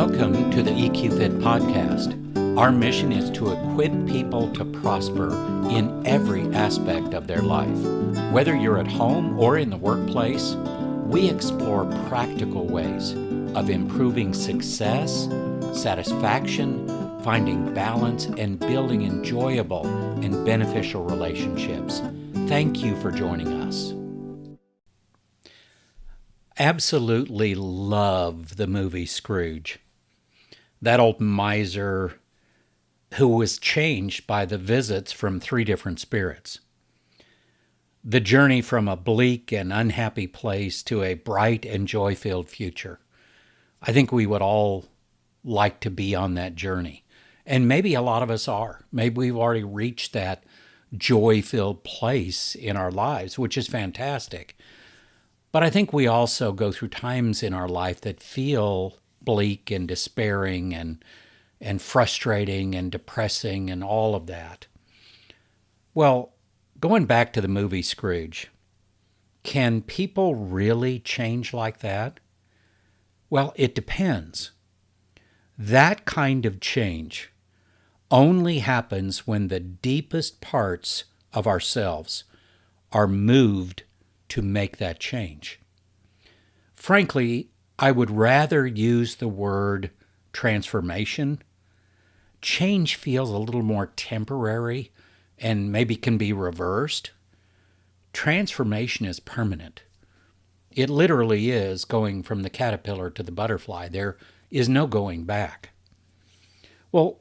Welcome to the EQ Fit podcast. Our mission is to equip people to prosper in every aspect of their life. Whether you're at home or in the workplace, we explore practical ways of improving success, satisfaction, finding balance, and building enjoyable and beneficial relationships. Thank you for joining us. Absolutely love the movie Scrooge. That old miser who was changed by the visits from three different spirits. The journey from a bleak and unhappy place to a bright and joy-filled future. I think we would all like to be on that journey. And maybe a lot of us are. Maybe we've already reached that joy-filled place in our lives, which is fantastic. But I think we also go through times in our life that feel bleak and despairing and frustrating and depressing and all of that. Well, going back to the movie Scrooge, can people really change like that? Well, it depends. That kind of change only happens when the deepest parts of ourselves are moved to make that change. Frankly, I would rather use the word transformation. Change feels a little more temporary and maybe can be reversed. Transformation is permanent. It literally is going from the caterpillar to the butterfly. There is no going back. Well,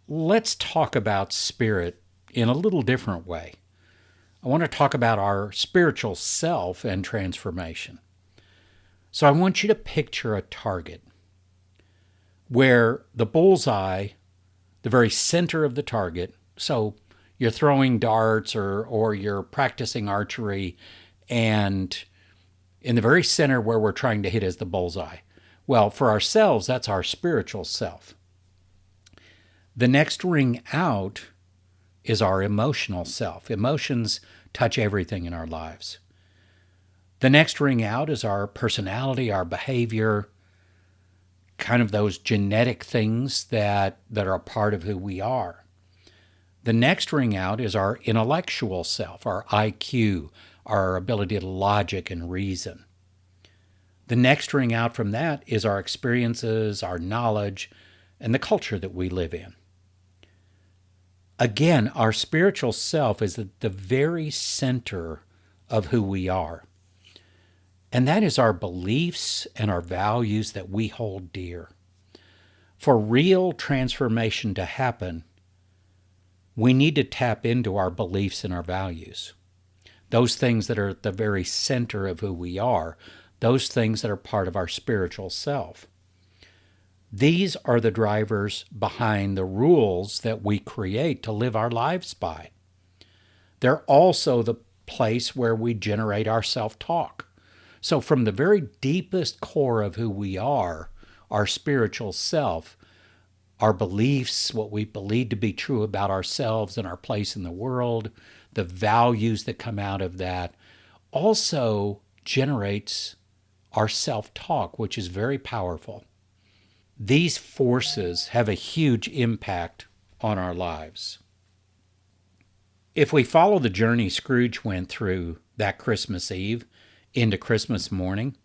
let's talk about spirit in a little different way. I want to talk about our spiritual self and transformation. So I want you to picture a target where the bullseye, the very center of the target, so you're throwing darts or you're practicing archery, and in the very center where we're trying to hit is the bullseye. Well, for ourselves, that's our spiritual self. The next ring out is our emotional self. Emotions touch everything in our lives. The next ring out is our personality, our behavior, kind of those genetic things that are a part of who we are. The next ring out is our intellectual self, our IQ, our ability to logic and reason. The next ring out from that is our experiences, our knowledge, and the culture that we live in. Again, our spiritual self is at the very center of who we are. And that is our beliefs and our values that we hold dear. For real transformation to happen, we need to tap into our beliefs and our values. Those things that are at the very center of who we are, those things that are part of our spiritual self. These are the drivers behind the rules that we create to live our lives by. They're also the place where we generate our self-talk. So from the very deepest core of who we are, our spiritual self, our beliefs, what we believe to be true about ourselves and our place in the world, the values that come out of that, also generates our self-talk, which is very powerful. These forces have a huge impact on our lives. If we follow the journey Scrooge went through that Christmas Eve into Christmas morning,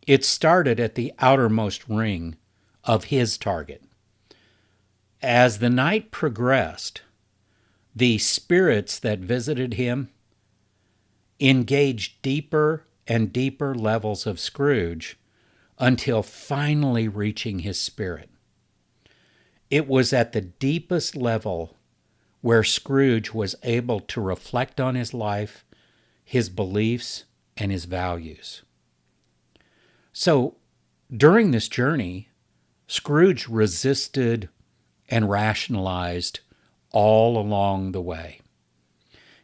it started at the outermost ring of his target. As the night progressed, the spirits that visited him engaged deeper and deeper levels of Scrooge until finally reaching his spirit. It was at the deepest level where Scrooge was able to reflect on his life, his beliefs, and his values. So, during this journey, Scrooge resisted and rationalized all along the way.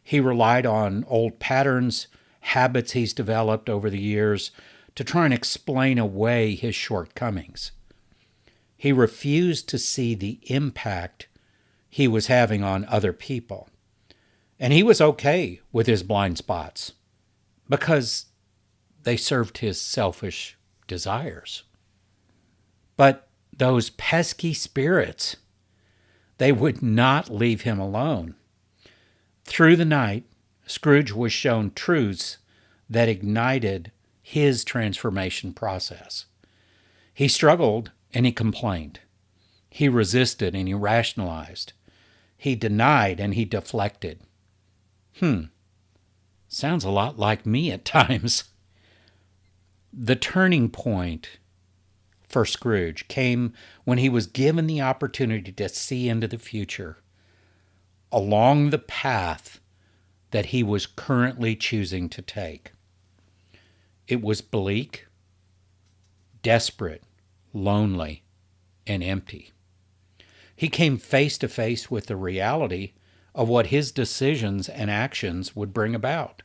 He relied on old patterns, habits he's developed over the years, to try and explain away his shortcomings. He refused to see the impact he was having on other people. And he was okay with his blind spots because they served his selfish desires. But Those pesky spirits, they would not leave him alone. Through the night, Scrooge was shown truths that ignited his transformation process. He struggled and he complained. He resisted and he rationalized. He denied and he deflected. Sounds a lot like me at times. The turning point for Scrooge came when he was given the opportunity to see into the future along the path that he was currently choosing to take. It was bleak, desperate, lonely, and empty. He came face to face with the reality of what his decisions and actions would bring about.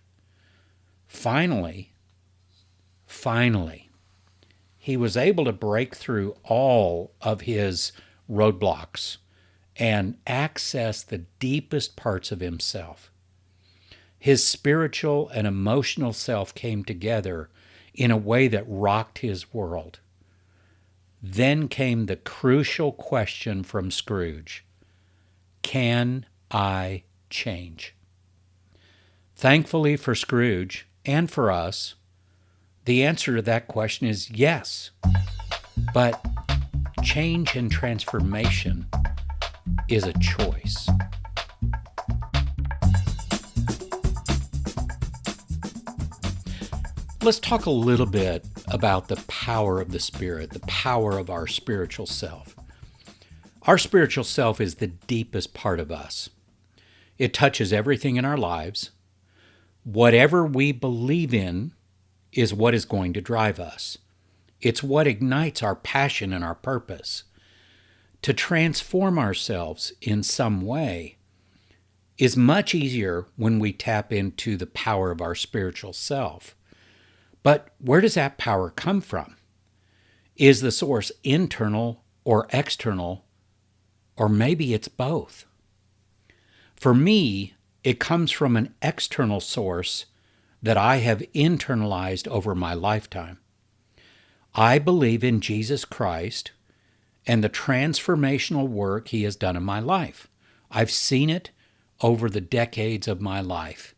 Finally, he was able to break through all of his roadblocks and access the deepest parts of himself. His spiritual and emotional self came together in a way that rocked his world. Then came the crucial question from Scrooge: can I change? Thankfully for Scrooge and for us, the answer to that question is yes. But change and transformation is a choice. Let's talk a little bit about the power of the Spirit, the power of our spiritual self. Our spiritual self is the deepest part of us. It touches everything in our lives. Whatever we believe in is what is going to drive us. It's what ignites our passion and our purpose. To transform ourselves in some way is much easier when we tap into the power of our spiritual self. But where does that power come from? Is the source internal or external, or maybe it's both? For me, it comes from an external source that I have internalized over my lifetime. I believe in Jesus Christ and the transformational work he has done in my life. I've seen it over the decades of my life,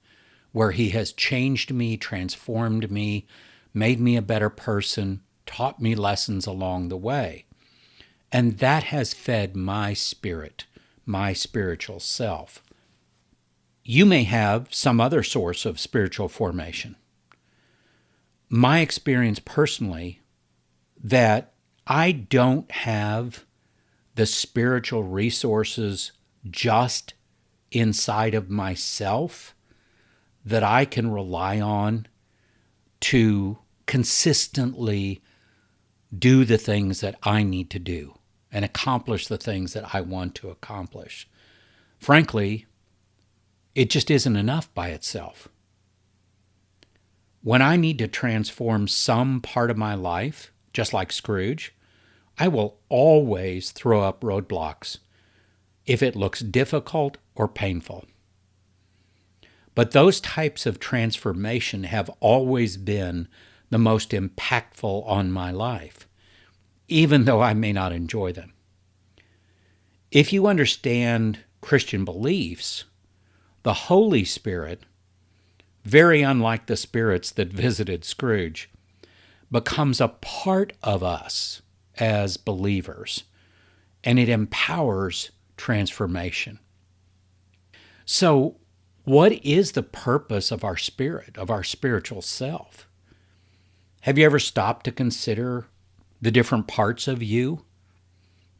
where he has changed me, transformed me, made me a better person, taught me lessons along the way. And that has fed my spirit, my spiritual self. You may have some other source of spiritual formation. My experience personally, that I don't have the spiritual resources just inside of myself that I can rely on to consistently do the things that I need to do and accomplish the things that I want to accomplish. Frankly, it just isn't enough by itself. When I need to transform some part of my life, just like Scrooge, I will always throw up roadblocks if it looks difficult or painful. But those types of transformation have always been the most impactful on my life, even though I may not enjoy them. If you understand Christian beliefs, the Holy Spirit, very unlike the spirits that visited Scrooge, becomes a part of us as believers, and it empowers transformation. So, what is the purpose of our spirit, of our spiritual self? Have you ever stopped to consider the different parts of you?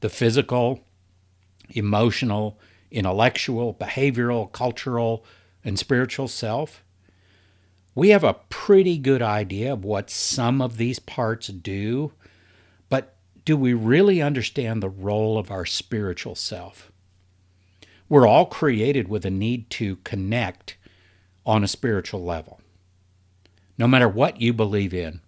The physical, emotional, intellectual, behavioral, cultural, and spiritual self? We have a pretty good idea of what some of these parts do, but do we really understand the role of our spiritual self? We're all created with a need to connect on a spiritual level. No matter what you believe in,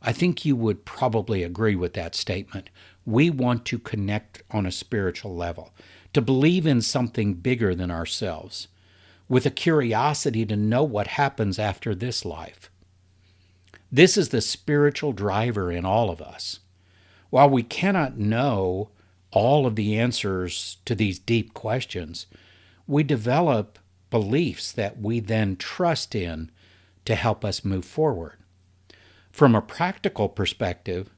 I think you would probably agree with that statement. We want to connect on a spiritual level, to believe in something bigger than ourselves, with a curiosity to know what happens after this life. This is the spiritual driver in all of us. While we cannot know all of the answers to these deep questions, we develop beliefs that we then trust in to help us move forward. From a practical perspective,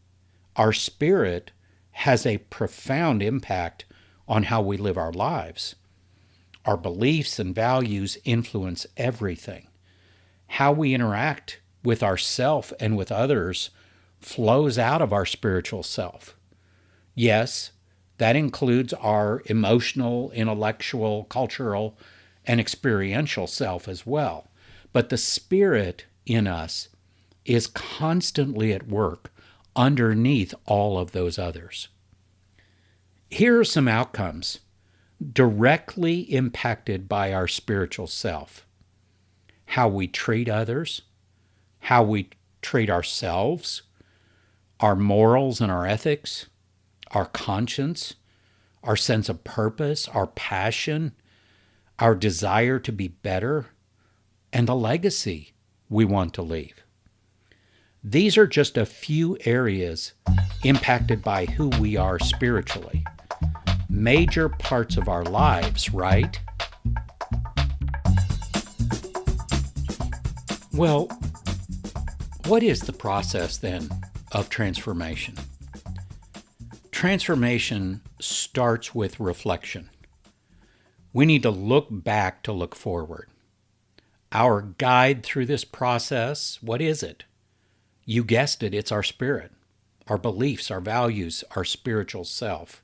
our spirit has a profound impact on how we live our lives. Our beliefs and values influence everything. How we interact with ourself and with others flows out of our spiritual self. Yes, that includes our emotional, intellectual, cultural, and experiential self as well. But the spirit in us is constantly at work underneath all of those others. Here are some outcomes directly impacted by our spiritual self: how we treat others, how we treat ourselves, our morals and our ethics, our conscience, our sense of purpose, our passion, our desire to be better, and the legacy we want to leave. These are just a few areas impacted by who we are spiritually. Major parts of our lives, right? Well, what is the process then of transformation? Transformation starts with reflection. We need to look back to look forward. Our guide through this process, what is it? You guessed it, it's our spirit, our beliefs, our values, our spiritual self,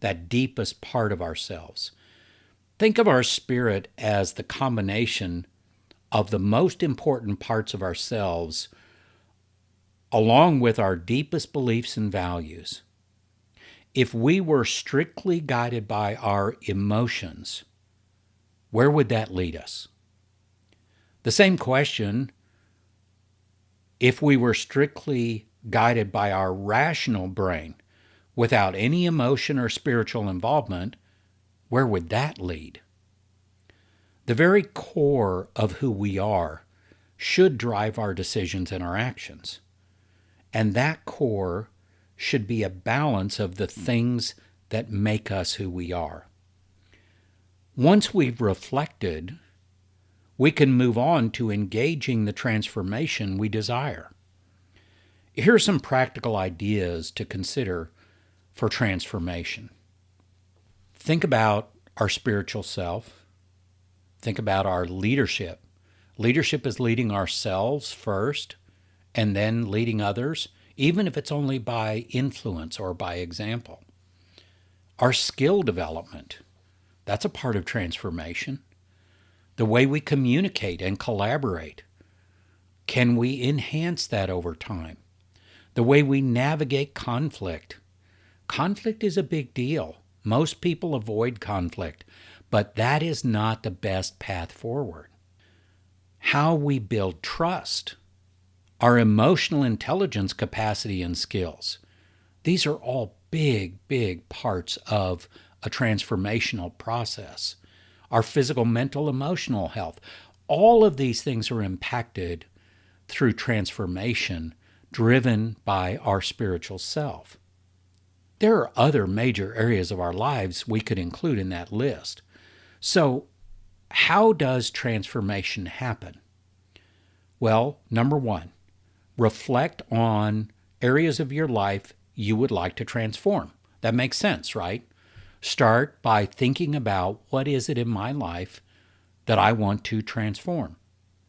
that deepest part of ourselves. Think of our spirit as the combination of the most important parts of ourselves, along with our deepest beliefs and values. If we were strictly guided by our emotions, where would that lead us? The same question, if we were strictly guided by our rational brain, without any emotion or spiritual involvement, where would that lead? The very core of who we are should drive our decisions and our actions. And that core should be a balance of the things that make us who we are. Once we've reflected, we can move on to engaging the transformation we desire. Here are some practical ideas to consider for transformation. Think about our spiritual self. Think about our leadership. Leadership is leading ourselves first and then leading others, even if it's only by influence or by example. Our skill development, that's a part of transformation. The way we communicate and collaborate, can we enhance that over time? The way we navigate conflict. Conflict is a big deal. Most people avoid conflict, but that is not the best path forward. How we build trust, our emotional intelligence capacity and skills. These are all big parts of a transformational process. Our physical, mental, emotional health. All of these things are impacted through transformation driven by our spiritual self. There are other major areas of our lives we could include in that list. So, how does transformation happen? Well, number one, reflect on areas of your life you would like to transform. That makes sense, right? Start by thinking about what is it in my life that I want to transform.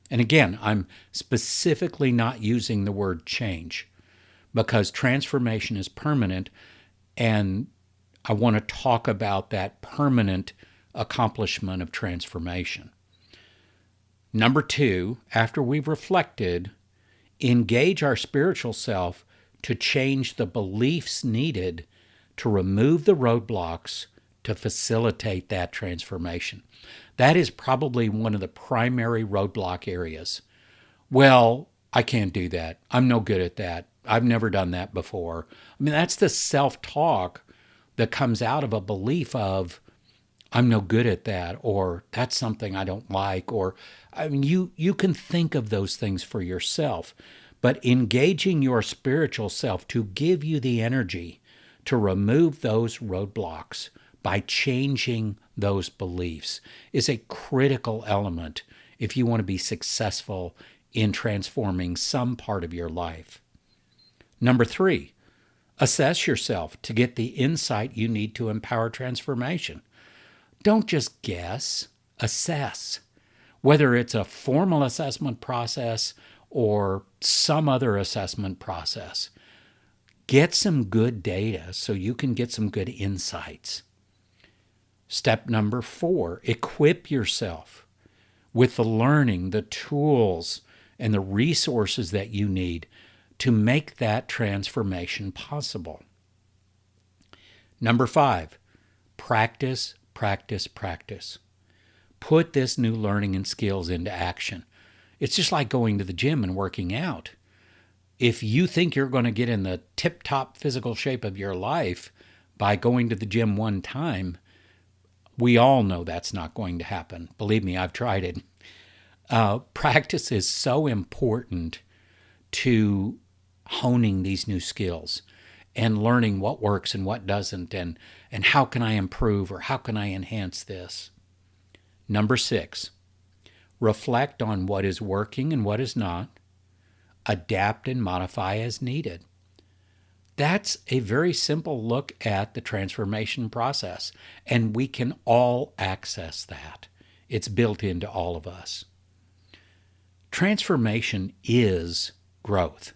And again, I'm specifically not using the word change because transformation is permanent, and I want to talk about that permanent accomplishment of transformation. Number two, after we've reflected, engage our spiritual self to change the beliefs needed to remove the roadblocks to facilitate that transformation. That is probably one of the primary roadblock areas. Well, I can't do that. I'm no good at that. I've never done that before. I mean, that's the self-talk that comes out of a belief of, I'm no good at that, or that's something I don't like, or, I mean, you can think of those things for yourself, but engaging your spiritual self to give you the energy to remove those roadblocks by changing those beliefs is a critical element if you want to be successful in transforming some part of your life. Number 3, assess yourself to get the insight you need to empower transformation. Don't just guess, assess. Whether it's a formal assessment process or some other assessment process, get some good data so you can get some good insights. Step number 4, equip yourself with the learning, the tools, and the resources that you need to make that transformation possible. Number 5, practice, practice, practice. Put this new learning and skills into action. It's just like going to the gym and working out. If you think you're going to get in the tip-top physical shape of your life by going to the gym one time, we all know that's not going to happen. Believe me, I've tried it. Practice is so important to honing these new skills and learning what works and what doesn't, and how can I improve or how can I enhance this. Number 6, reflect on what is working and what is not. Adapt and modify as needed. That's a very simple look at the transformation process, and we can all access that. It's built into all of us. Transformation is growth.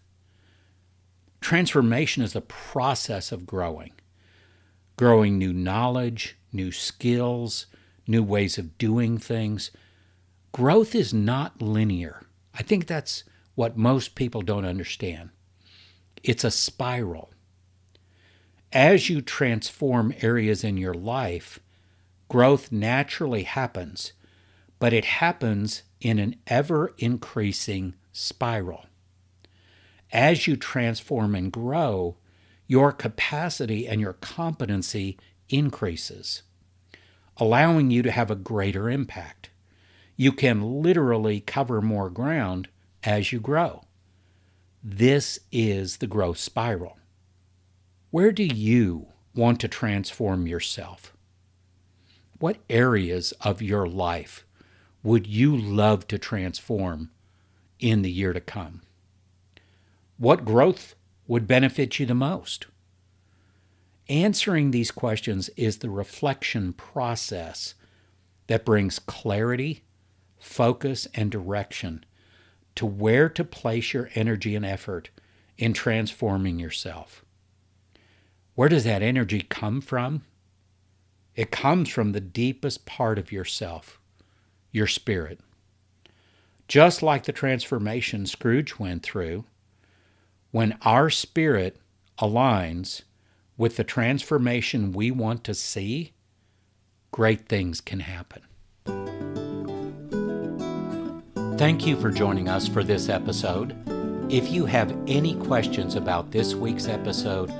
Transformation is a process of growing new knowledge, new skills, new ways of doing things. Growth is not linear. I think that's what most people don't understand. It's a spiral. As you transform areas in your life, growth naturally happens, but it happens in an ever-increasing spiral. As you transform and grow, your capacity and your competency increases, allowing you to have a greater impact. You can literally cover more ground as you grow. This is the growth spiral. Where do you want to transform yourself? What areas of your life would you love to transform in the year to come? What growth would benefit you the most? Answering these questions is the reflection process that brings clarity, focus, and direction to where to place your energy and effort in transforming yourself. Where does that energy come from? It comes from the deepest part of yourself, your spirit. Just like the transformation Scrooge went through, when our spirit aligns with the transformation we want to see, great things can happen. Thank you for joining us for this episode. If you have any questions about this week's episode,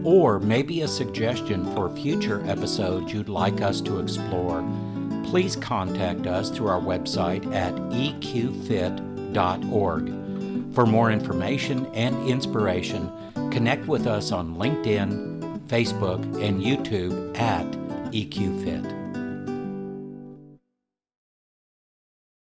or maybe a suggestion for future episodes you'd like us to explore, please contact us through our website at eqfit.org. For more information and inspiration, connect with us on LinkedIn, Facebook, and YouTube at EQFit.